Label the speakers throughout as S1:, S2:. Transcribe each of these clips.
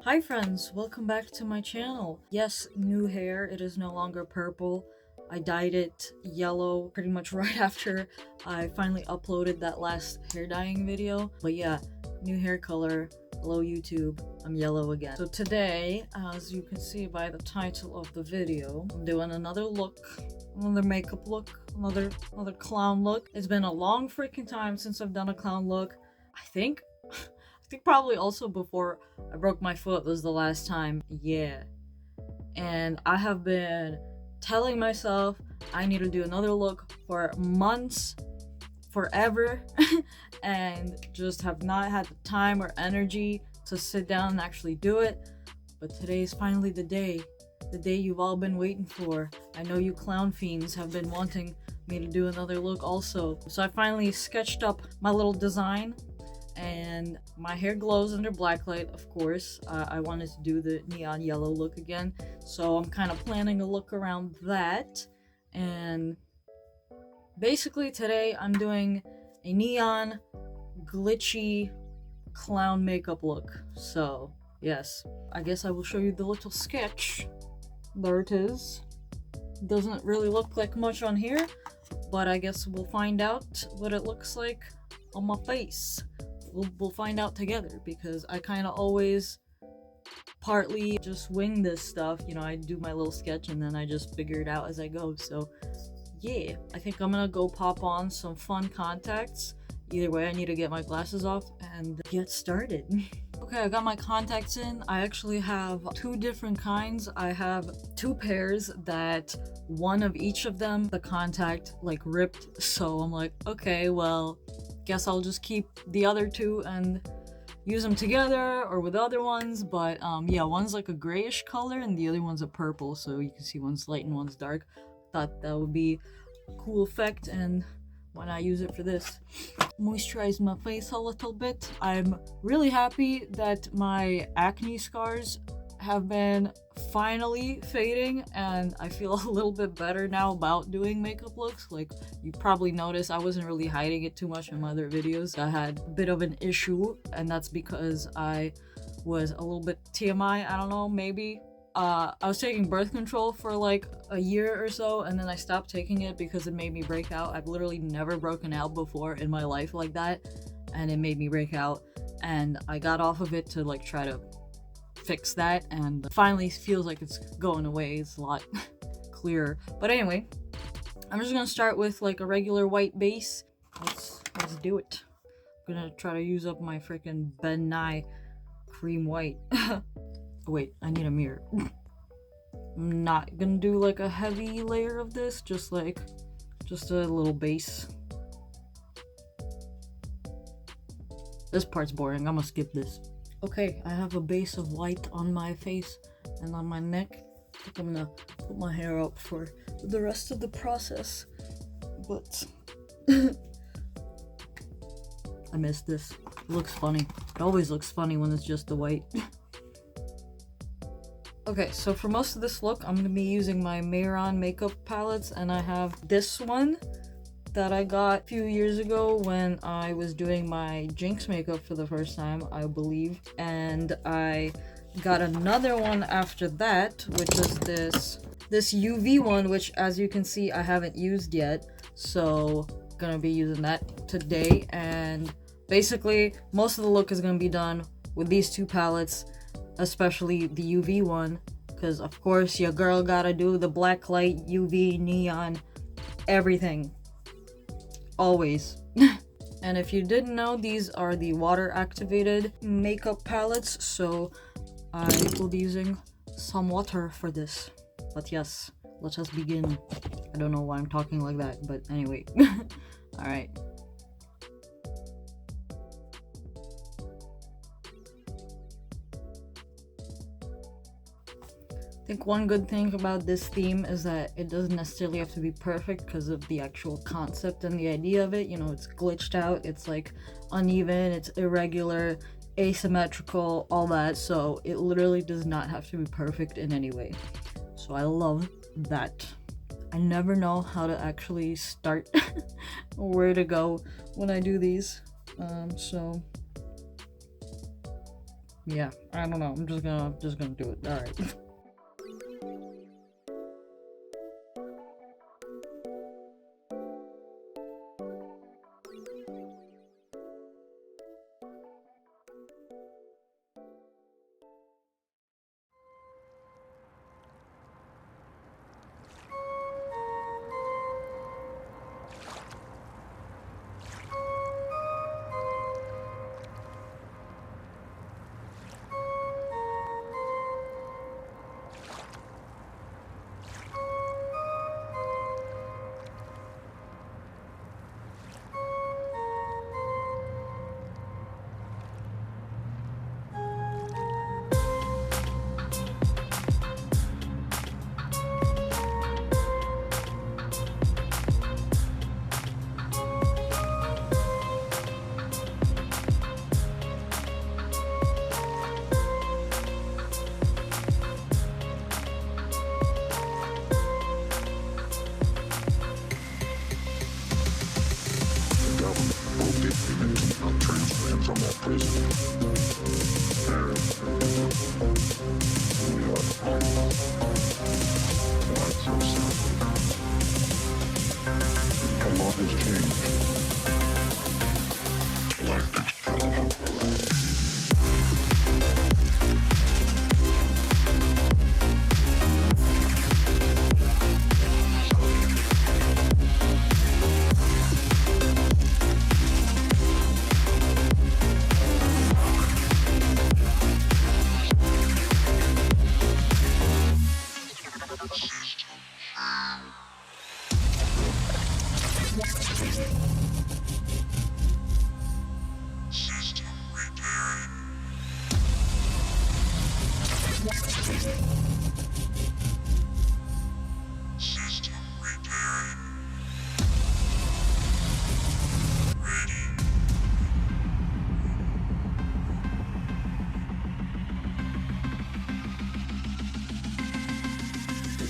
S1: Hi friends, welcome back to my channel. Yes, new hair. It is no longer purple. I dyed it yellow pretty much right after I finally uploaded that last hair dyeing video. But yeah, new hair color. Hello YouTube, I'm yellow again. So today, as you can see by the title of the video, I'm doing another look, another makeup look, another clown look. It's been a long freaking time since I've done a clown look. I think probably also before I broke my foot was the last time. Yeah. And I have been telling myself I need to do another look for months, forever, and just have not had the time or energy to sit down and actually do it. But today is finally the day you've all been waiting for. I know you clown fiends have been wanting me to do another look also. So I finally sketched up my little design, and my hair glows under blacklight, of course. I wanted to do the neon yellow look again, so I'm kind of planning a look around that. And basically today I'm doing a neon glitchy clown makeup look. So yes, I guess I will show you the little sketch. There it is. Doesn't really look like much on here, but I guess we'll find out what it looks like on my face. We'll find out together, because I kind of always partly just wing this stuff. You know, I do my little sketch and then I just figure it out as I go. So yeah, I think I'm gonna go pop on some fun contacts. Either way, I need to get my glasses off and get started. Okay, I got my contacts in. I actually have two different kinds. I have two pairs that one of each of them, the contact like ripped. So I'm like, okay, well, guess I'll just keep the other two and use them together or with other ones. But yeah, one's like a grayish color and the other one's a purple, so you can see one's light and one's dark. Thought that would be a cool effect, and why not use it for this? Moisturize my face a little bit. I'm really happy that my acne scars have been finally fading, and I feel a little bit better now about doing makeup looks. Like, you probably noticed I wasn't really hiding it too much in my other videos. I had a bit of an issue, and that's because I was a little bit TMI, I don't know, maybe. I was taking birth control for like a year or so, and then I stopped taking it because it made me break out. I've literally never broken out before in my life like that, and it made me break out, and I got off of it to like try to fix that, and finally feels like it's going away. It's a lot clearer. But anyway, I'm just gonna start with like a regular white base. Let's do it. I'm gonna try to use up my freaking Ben Nye cream white. Wait, I need a mirror. I'm not gonna do like a heavy layer of this, just a little base. This part's boring, I'm gonna skip this. Okay, I have a base of white on my face and on my neck. I think I'm gonna put my hair up for the rest of the process, but I missed this. It looks funny. It always looks funny when it's just the white. Okay, so for most of this look, I'm gonna be using my Mehron makeup palettes, and I have this one that I got a few years ago when I was doing my Jinx makeup for the first time, I believe. And I got another one after that, which is this UV one, which as you can see, I haven't used yet. So gonna be using that today. And basically, most of the look is gonna be done with these two palettes, especially the UV one, because of course your girl gotta do the blacklight, UV, neon, everything. Always. And if you didn't know, these are the water activated makeup palettes, so I will be using some water for this. But yes, let us begin. I don't know why I'm talking like that, but anyway. Alright. I think one good thing about this theme is that it doesn't necessarily have to be perfect because of the actual concept and the idea of it. You know, it's glitched out, it's like uneven, it's irregular, asymmetrical, all that. So it literally does not have to be perfect in any way. So I love that. I never know how to actually start or where to go when I do these. So yeah, I don't know. I'm just gonna do it. All right.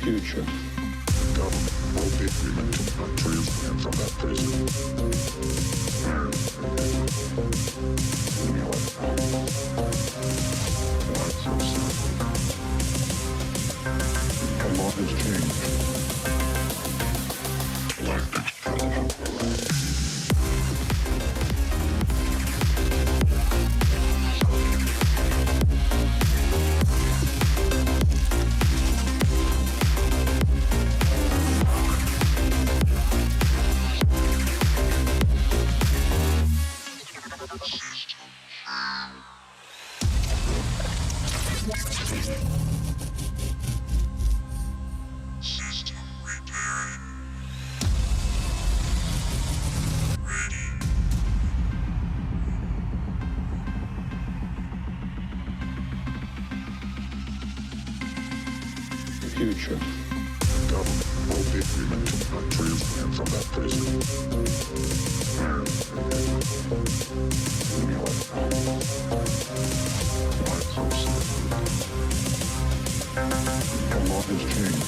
S2: Future. Government broke the agreement to not transfer from that prison. Why so sad? A lot has changed. Future. Government broke the agreement to not transfer from that prison. Why so sad? A lot has changed.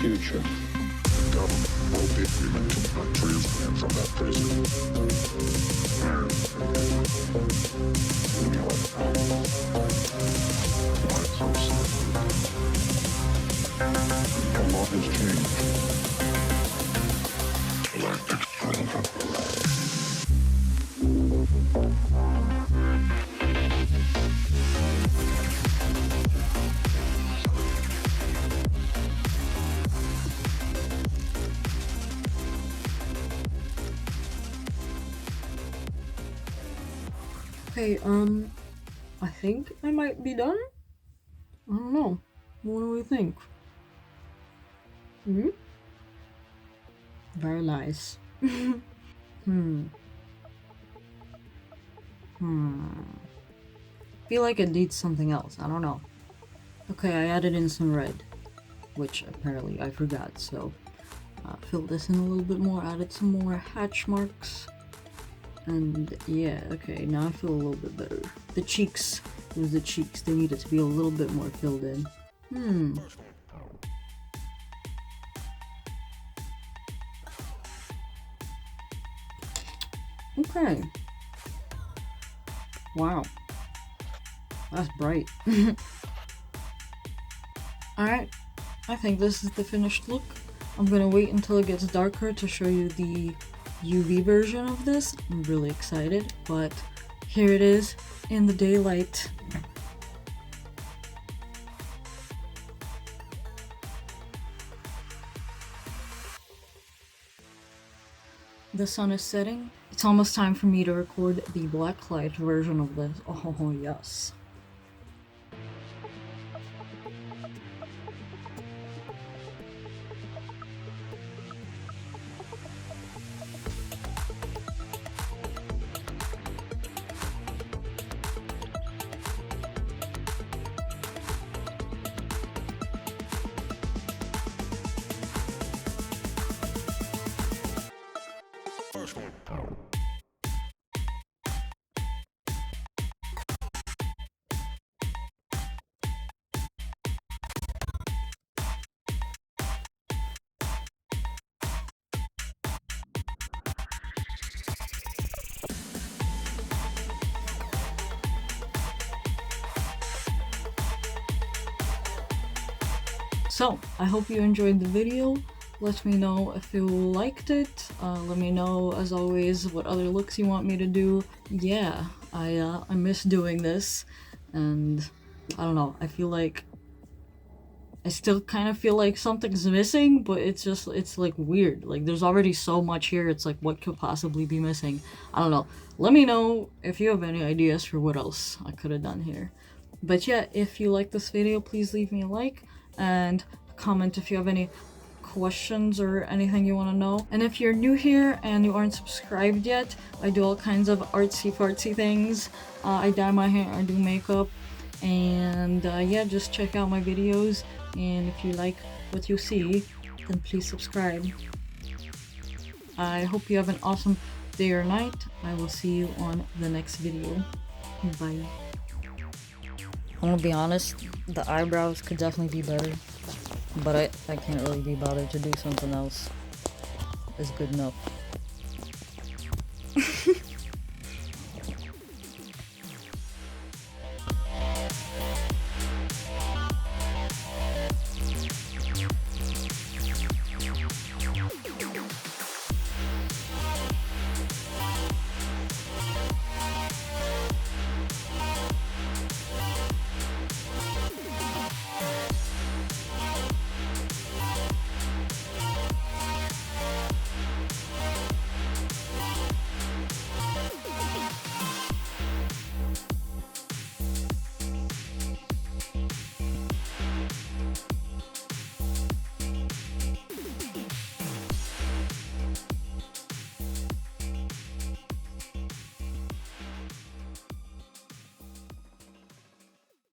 S2: Future. Government broke the agreement to not transfer from that prison. Why so sad? A lot has changed.
S1: Okay, I think I might be done. I don't know. What do we think? Hmm? Very nice. Feel like it needs something else. I don't know. Okay, I added in some red, which apparently I forgot, so filled this in a little bit more, added some more hatch marks, and yeah, okay, now I feel a little bit better. The cheeks, it was the cheeks, they needed to be a little bit more filled in. Okay. Wow. That's bright. Alright, I think this is the finished look. I'm gonna wait until it gets darker to show you the UV version of this. I'm really excited, but here it is in the daylight. The sun is setting. It's almost time for me to record the blacklight version of this. Oh yes. So, I hope you enjoyed the video. Let me know if you liked it. Let me know, as always, what other looks you want me to do. Yeah, I miss doing this, and I don't know, I feel like I still kind of feel like something's missing, but it's like weird. Like, there's already so much here, it's like, what could possibly be missing? I don't know. Let me know if you have any ideas for what else I could have done here. But yeah, if you like this video, please leave me a like and comment if you have any questions or anything you want to know. And if you're new here and you aren't subscribed yet, I do all kinds of artsy fartsy things. I dye my hair, I do makeup, and yeah, just check out my videos. And if you like what you see, then please subscribe. I hope you have an awesome day or night. I will see you on the next video. Bye. I'm gonna be honest, the eyebrows could definitely be better, but I can't really be bothered to do something else. It's good enough.